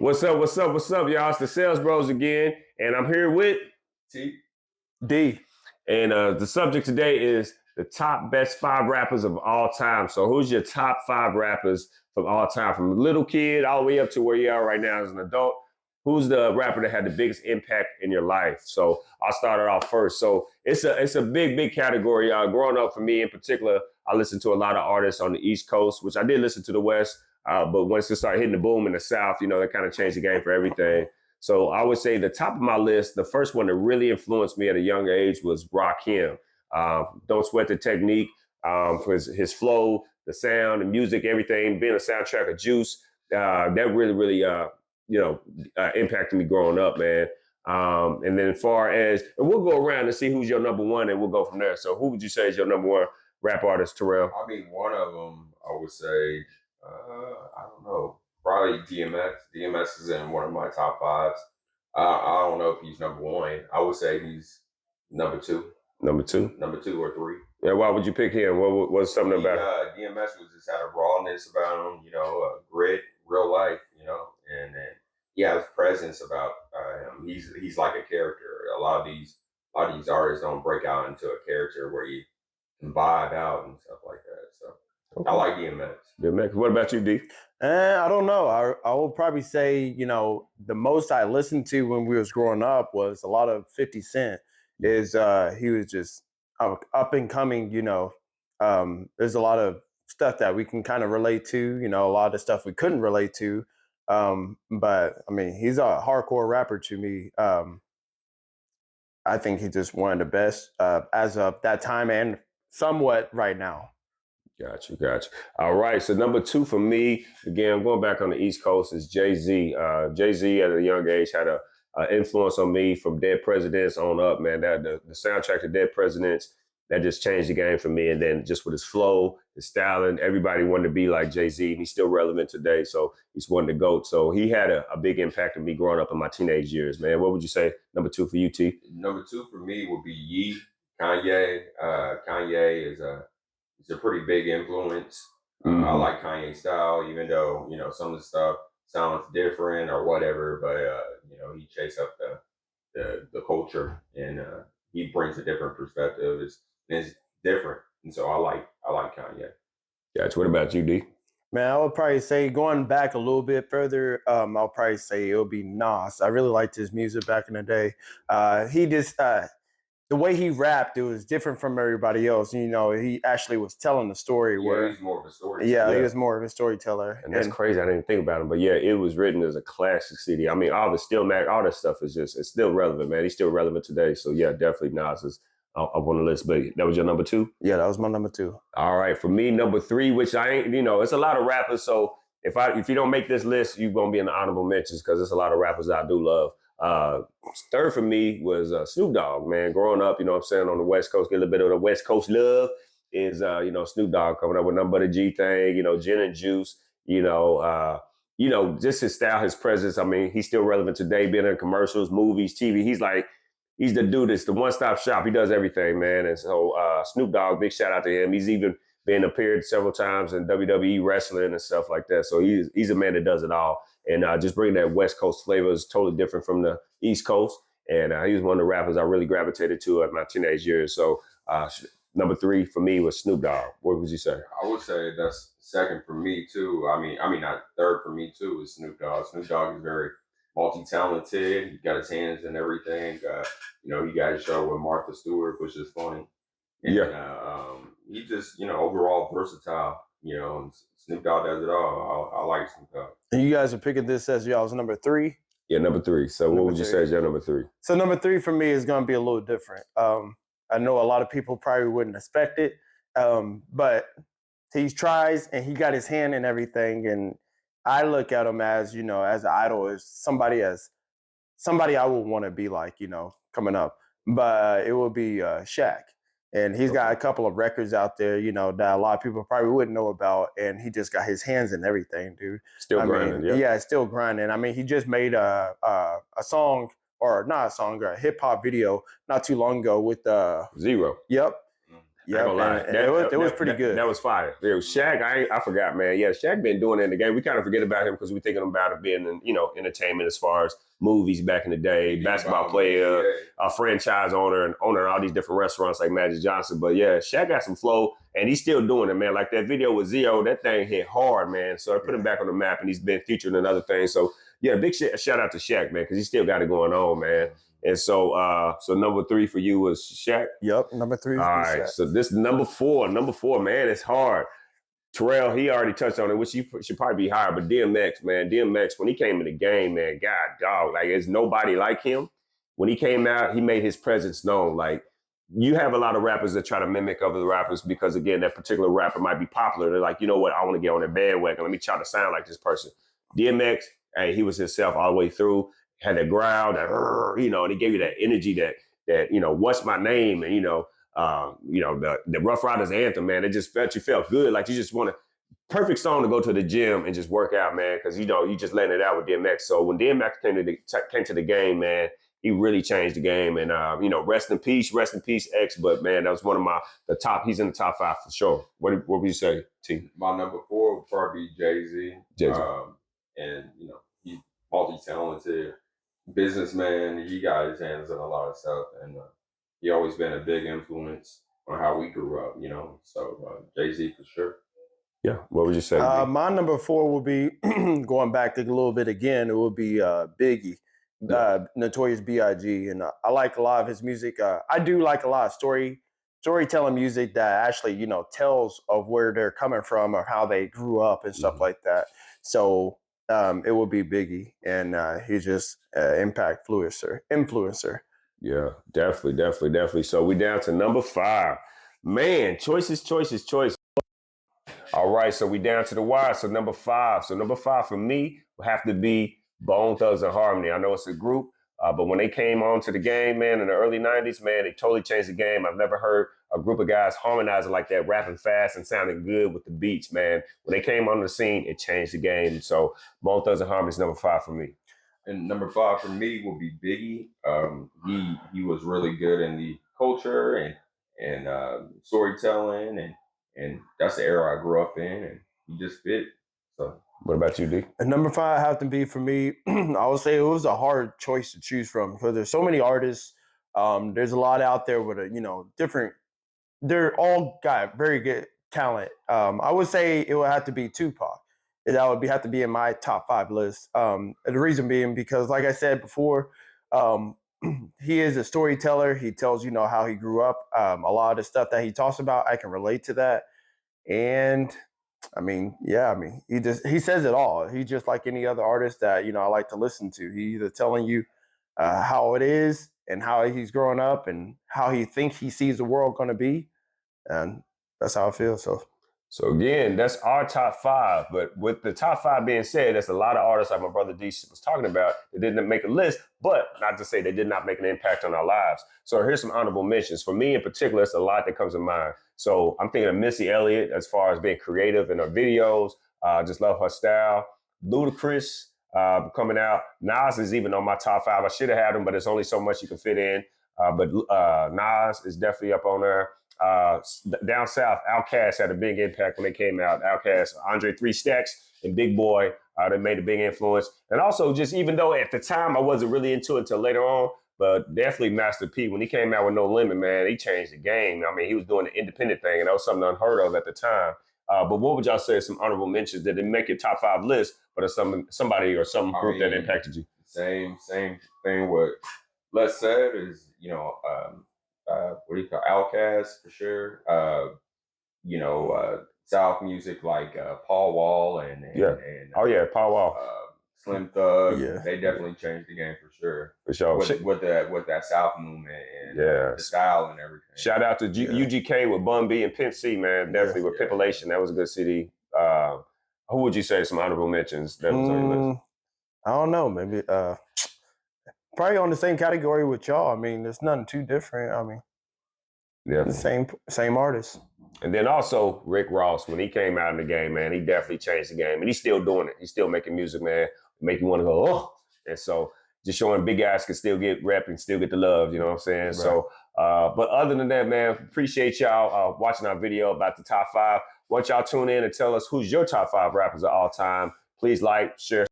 What's up? What's up? What's up, y'all? It's the Sales Bros again, and I'm here with T. D. And the subject today is the top best 5 rappers of all time. So, who's your top 5 rappers from all time, from a little kid all the way up to where you are right now as an adult? Who's the rapper that had the biggest impact in your life? So, I'll start it off first. So, it's a big category. Growing up, for me in particular, I listened to a lot of artists on the East Coast, which I did listen to the West. But once it started hitting the boom in the South, that kind of changed the game for everything. So I would say the top of my list, the first one that really influenced me at a young age was Rakim. Don't Sweat the Technique, for his flow, the sound, the music, everything, being a soundtrack of Juice. That really, impacted me growing up, man. And then as far as, and we'll go around and see who's your number one, and we'll go from there. So who would you say is your number one rap artist, Terrell? I mean, one of them, I would say, I don't know, probably DMX. DMX is in one of my top fives. I don't know if he's number one. I would say he's number two. Number two? Number 2 or 3. Yeah, why would you pick him? What was something about him? DMX was just had a rawness about him, grit, real life, and he has presence about him. He's like a character. A lot of these artists don't break out into a character where you can vibe out and stuff like that. So okay. I like DMX. DMX. What about you, D? I don't know. I will probably say, the most I listened to when we was growing up was a lot of 50 Cent. He was just up and coming, there's a lot of stuff that we can kind of relate to, a lot of stuff we couldn't relate to. But I mean, he's a hardcore rapper to me. I think he's just one of the best as of that time and somewhat right now. Got you. All right, so number 2 for me, again, I'm going back on the East Coast, is Jay-Z. Jay-Z at a young age had a influence on me from Dead Presidents on up, man. That the soundtrack to Dead Presidents, that just changed the game for me. And then just with his flow, his styling, everybody wanted to be like Jay-Z, and he's still relevant today. So he's one of the GOATs. So he had a big impact on me growing up in my teenage years, man. What would you say number 2 for you, T? Number 2 for me would be Ye, Kanye. Kanye is a pretty big influence. Mm-hmm. I like Kanye's style, even though, some of the stuff sounds different or whatever, but he chased up the culture, and he brings a different perspective. It's different, and so I like Kanye. Gotcha. What about you, D? Man, I would probably say, going back a little bit further, I'll probably say it'll be Nas. I really liked his music back in the day. He just the way he rapped, it was different from everybody else. He actually was telling the story. He's more of a storyteller. Yeah, he was more of a storyteller. And that's crazy. I didn't think about him. But yeah, it was written as a classic CD. I mean, all the Stillmatic, all that stuff it's still relevant, man. He's still relevant today. So yeah, definitely Nas is up on the list. But that was your number 2? Yeah, that was my number 2. All right. For me, number 3, which I ain't, it's a lot of rappers. So if you don't make this list, you're going to be in the honorable mentions, because there's a lot of rappers I do love. Third for me was Snoop Dogg, man. Growing up, on the West Coast, get a little bit of the West Coast love, is Snoop Dogg coming up with Nothing But a G Thing, Gin and Juice, just his style, his presence. I mean, he's still relevant today, being in commercials, movies, TV. He's the dude that's the one-stop shop. He does everything, man. And so Snoop Dogg, big shout out to him. He's even been appeared several times in WWE wrestling and stuff like that. So he's a man that does it all. And just bringing that West Coast flavor is totally different from the East Coast. And he was one of the rappers I really gravitated to in my teenage years. So number 3 for me was Snoop Dogg. What would you say? I would say that's second for me too. I mean, not third for me too is Snoop Dogg. Snoop Dogg is very multi-talented. He got his hands in everything. He got a show with Martha Stewart, which is funny. And, yeah. He just, overall versatile. Snoop Dogg does it all. I like Snoop Dogg. And you guys are picking this as y'all's number 3? Yeah, number 3. So what would you say is your number 3? So number 3 for me is going to be a little different. I know a lot of people probably wouldn't expect it, but he tries, and he got his hand in everything. And I look at him as, as an idol, as somebody I would want to be like, coming up. But it will be Shaq. And he's got a couple of records out there, that a lot of people probably wouldn't know about. And he just got his hands in everything, dude. Still grinding, yeah, still grinding. I mean, he just made a song, or not a song, a hip hop video not too long ago with Zero. Yep. I ain't gonna lie. and it was pretty good. That was fire. There was Shaq. I forgot, man. Yeah, Shaq been doing it in the game. We kind of forget about him because we thinking about it being in, entertainment as far as movies back in the day, basketball player, a franchise owner, and owner all these different restaurants like Magic Johnson. But yeah, Shaq got some flow, and he's still doing it, man. Like that video with Zio, that thing hit hard, man. So I put him back on the map, and he's been featured in other things. So yeah, big shout out to Shaq, man, because he still got it going on, man. And so, so number 3 for you was Shaq. Yep, number 3. All right, so this number 4, man, it's hard. Terrell, he already touched on it, which he should probably be higher. But DMX, man, when he came in the game, man, God, dog, like there's nobody like him. When he came out, he made his presence known. Like you have a lot of rappers that try to mimic other rappers because again, that particular rapper might be popular. They're like, you know what, I want to get on that bandwagon. Let me try to sound like this person. DMX, hey, he was himself all the way through. Had that growl, and he gave you that energy that what's my name, and the Rough Riders anthem, man. It just you felt good, like you just want perfect song to go to the gym and just work out, man, because you just letting it out with DMX. So when DMX came to the game, man, he really changed the game, and rest in peace, X. But man, that was one of the top. He's in the top 5 for sure. What would you say, T? My number 4 would probably be Jay-Z. And he's multi-talented businessman. He got his hands on a lot of stuff, and he always been a big influence on how we grew up. So Jay-Z for sure. Yeah, what would you say? My number 4 would be going back a little bit again. It would be Biggie, Notorious B.I.G. And I like a lot of his music. I do like a lot of storytelling music that actually tells of where they're coming from or how they grew up and stuff like that. So it would be Biggie, and he's just influencer. Yeah, definitely. So we down to number 5. Man, choices. All right, so we down to the wire. So number 5. So number 5 for me will have to be Bone Thugs-n-Harmony. I know it's a group, but when they came on to the game, man, in the early 90s, man, they totally changed the game. I've never heard a group of guys harmonizing like that, rapping fast and sounding good with the beats, man. When they came on the scene, it changed the game. So Bone Thugs-n-Harmony is number 5 for me. And number 5 for me will be Biggie. He was really good in the culture and storytelling, and that's the era I grew up in, and he just fit. So, what about you, D? And number 5 have to be for me. I would say it was a hard choice to choose from because there's so many artists. There's a lot out there with different. They're all got very good talent. I would say it would have to be Tupac. That would have to be in my top 5 list. The reason being because, like I said before, he is a storyteller. He tells how he grew up. A lot of the stuff that he talks about, I can relate to that. And he says it all. He's just like any other artist that I like to listen to. He's either telling you how it is and how he's growing up and how he thinks he sees the world going to be, and that's how I feel. So again, that's our top 5. But with the top 5 being said, there's a lot of artists like my brother D was talking about that didn't make a list, but not to say they did not make an impact on our lives. So here's some honorable mentions. For me in particular, it's a lot that comes to mind. So I'm thinking of Missy Elliott as far as being creative in her videos. Just love her style. Ludacris coming out. Nas is even on my top 5. I should have had him, but there's only so much you can fit in. But Nas is definitely up on there. Down south, Outkast had a big impact when they came out. Outkast, Andre 3 Stacks, and Big Boy, they made a big influence. And also, just even though at the time I wasn't really into it until later on, but definitely Master P, when he came out with No Limit, man, he changed the game. I mean, he was doing the independent thing, and that was something unheard of at the time. But what would y'all say are some honorable mentions that didn't make your top 5 list, but are somebody or some group that impacted you? Same thing. What Les said is, what do you call Outkast for sure. South music like Paul Wall and Paul Wall, Slim Thug. Yeah. They definitely changed the game for sure. For sure. With that South movement and the style and everything. Shout out to UGK with Bun B and Pimp C, man. Definitely with Pipulation. That was a good CD. Who would you say some honorable mentions that was on your list? I don't know. Maybe probably on the same category with y'all. I mean, there's nothing too different. I mean, the same artist. And then also Rick Ross, when he came out in the game, man, he definitely changed the game. And he's still doing it. He's still making music, man. Make you want to go, oh. And so, just showing big guys can still get rep and still get the love. You know what I'm saying? Right. So, but other than that, man, appreciate y'all watching our video about the top 5. Want y'all tune in and tell us who's your top 5 rappers of all time. Please like, share.